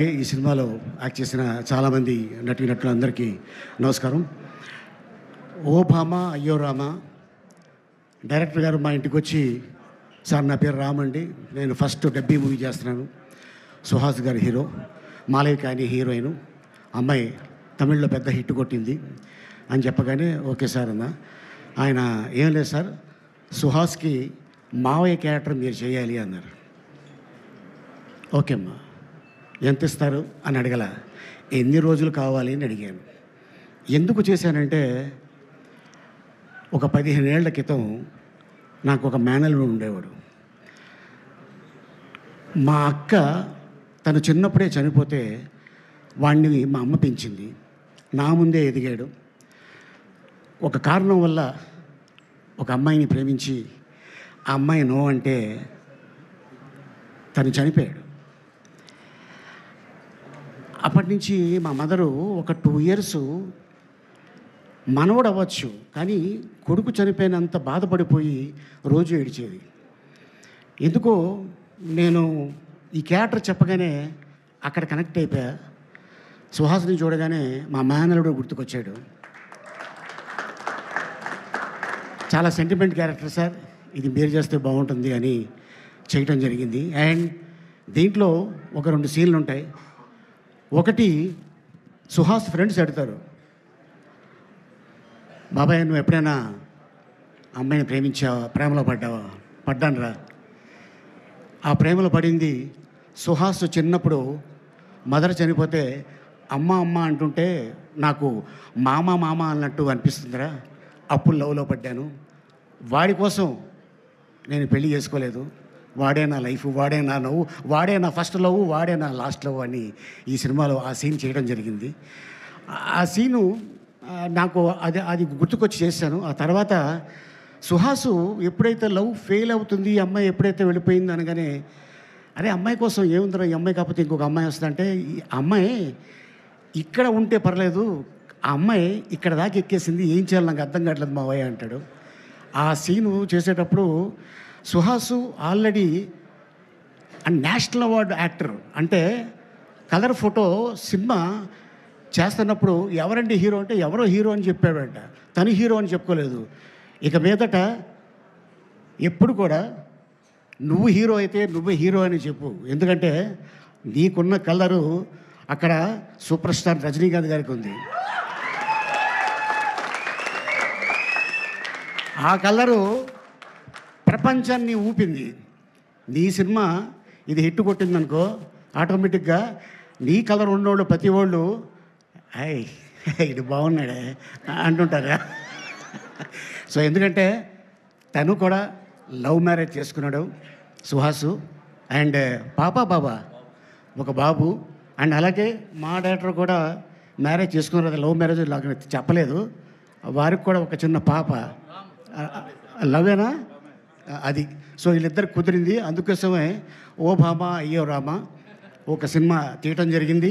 ఈ సినిమాలో యాక్ట్ చేసిన చాలామంది నటీనటులందరికీ నమస్కారం. ఓ భామ అయ్యో రామ డైరెక్టర్ గారు మా ఇంటికి వచ్చి, సార్ నా పేరు రామ్ అండి, నేను ఫస్ట్ డబ్బీ మూవీ చేస్తున్నాను, సుహాస్ గారి హీరో, మాలవిక అని హీరోయిన్, అమ్మాయి తమిళ్లో పెద్ద హిట్ కొట్టింది అని చెప్పగానే ఓకే సార్ అన్న. ఆయన ఏం లేదు సార్, సుహాస్కి మావయ్య క్యారెక్టర్ మీరు చేయాలి అన్నారు. ఓకే అమ్మా, ఎంత ఇస్తారు అని అడగల, ఎన్ని రోజులు కావాలి అని అడిగాను. ఎందుకు చేశానంటే, ఒక 15 ఏళ్ల క్రితం నాకు ఒక మేనల్లుడు ఉండేవాడు. మా అక్క తను చిన్నప్పుడే చనిపోతే వాడిని మా అమ్మ పెంచింది, నా ముందే ఎదిగాడు. ఒక కారణం వల్ల ఒక అమ్మాయిని ప్రేమించి ఆ అమ్మాయి నో అంటే తను చనిపోయాడు. అప్పటి నుంచి మా మదరు ఒక 2 years మనవడు అవ్వచ్చు కానీ కొడుకు చనిపోయినంత బాధపడిపోయి రోజు ఏడిచేది. ఎందుకో నేను ఈ క్యారెక్టర్ చెప్పగానే అక్కడ కనెక్ట్ అయిపోయా. సుహాస్ని చూడగానే మా మేనలుడు గుర్తుకొచ్చాడు. చాలా సెంటిమెంట్ క్యారెక్టర్ సార్, ఇది మీరు చేస్తే బాగుంటుంది అని చేయటం జరిగింది. అండ్ దీంట్లో ఒక 2 సీన్లు ఉంటాయి. ఒకటి, సుహాస్ ఫ్రెండ్స్ అడుగుతారు, బాబాయ్ నువ్వు ఎప్పుడైనా అమ్మాయిని ప్రేమించావా, ప్రేమలో పడ్డావా? పడ్డానురా. ఆ ప్రేమలో పడింది సుహాస్ చిన్నప్పుడు మదర్ చనిపోతే అమ్మ అమ్మ అంటుంటే నాకు మామ మామ అన్నట్టు అనిపిస్తుందిరా, అప్పుడు లవ్లో పడ్డాను. వాడి కోసం నేను పెళ్లి చేసుకోలేదు, వాడే నా లైఫ్, వాడే నా నవ్వు, వాడే నా ఫస్ట్ లవ్, వాడే నా లాస్ట్ లవ్ అని ఈ సినిమాలో ఆ సీన్ చేయడం జరిగింది. ఆ సీను నాకు అది గుర్తుకొచ్చి చేశాను. ఆ తర్వాత సుహాసు ఎప్పుడైతే లవ్ ఫెయిల్ అవుతుంది, ఈ అమ్మాయి ఎప్పుడైతే వెళ్ళిపోయింది అనగానే, అరే అమ్మాయి కోసం ఏముందిరా, ఈ అమ్మాయి కాకపోతే ఇంకొక అమ్మాయి వస్తుందంటే, ఈ అమ్మాయి ఇక్కడ ఉంటే పర్లేదు, ఆ అమ్మాయి ఇక్కడ దాకా ఎక్కేసింది, ఏం చేయాలి నాకు అర్థం కావట్లేదు మావయ్య అంటాడు. ఆ సీను చేసేటప్పుడు Suhas already national award actor, అంటే కలర్ ఫోటో సినిమా చేస్తున్నప్పుడు ఎవరండి హీరో అంటే ఎవరో హీరో అని చెప్పాడంట, తను హీరో అని చెప్పుకోలేదు. ఇక మీదట ఎప్పుడు కూడా నువ్వు హీరో అయితే నువ్వే హీరో అని చెప్పు, ఎందుకంటే నీకున్న కలరు అక్కడ సూపర్ స్టార్ రజనీకాంత్ గారికి ఉంది. ఆ కలరు ప్రపంచాన్ని ఊపింది. నీ సినిమా ఇది హిట్ కొట్టిందనుకో, ఆటోమేటిక్గా నీ కలర్ ఉన్నోళ్ళు ప్రతి వాళ్ళు అయ్ ఇది బాగున్నాడే అంటుంటారా. సో ఎందుకంటే తను కూడా లవ్ మ్యారేజ్ చేసుకున్నాడు సుహాసు, అండ్ బాబా ఒక బాబు. అండ్ అలాగే మా డైరెక్టర్ కూడా మ్యారేజ్ చేసుకున్నారు, అది లవ్ మ్యారేజ్ లాగా చెప్పలేదు, వారికి కూడా ఒక చిన్న పాప. లవేనా అది. సో వీళ్ళిద్దరు కుదిరింది, అందుకోసమే ఓ భామ అయ్యో రామ ఒక సినిమా తీయటం జరిగింది.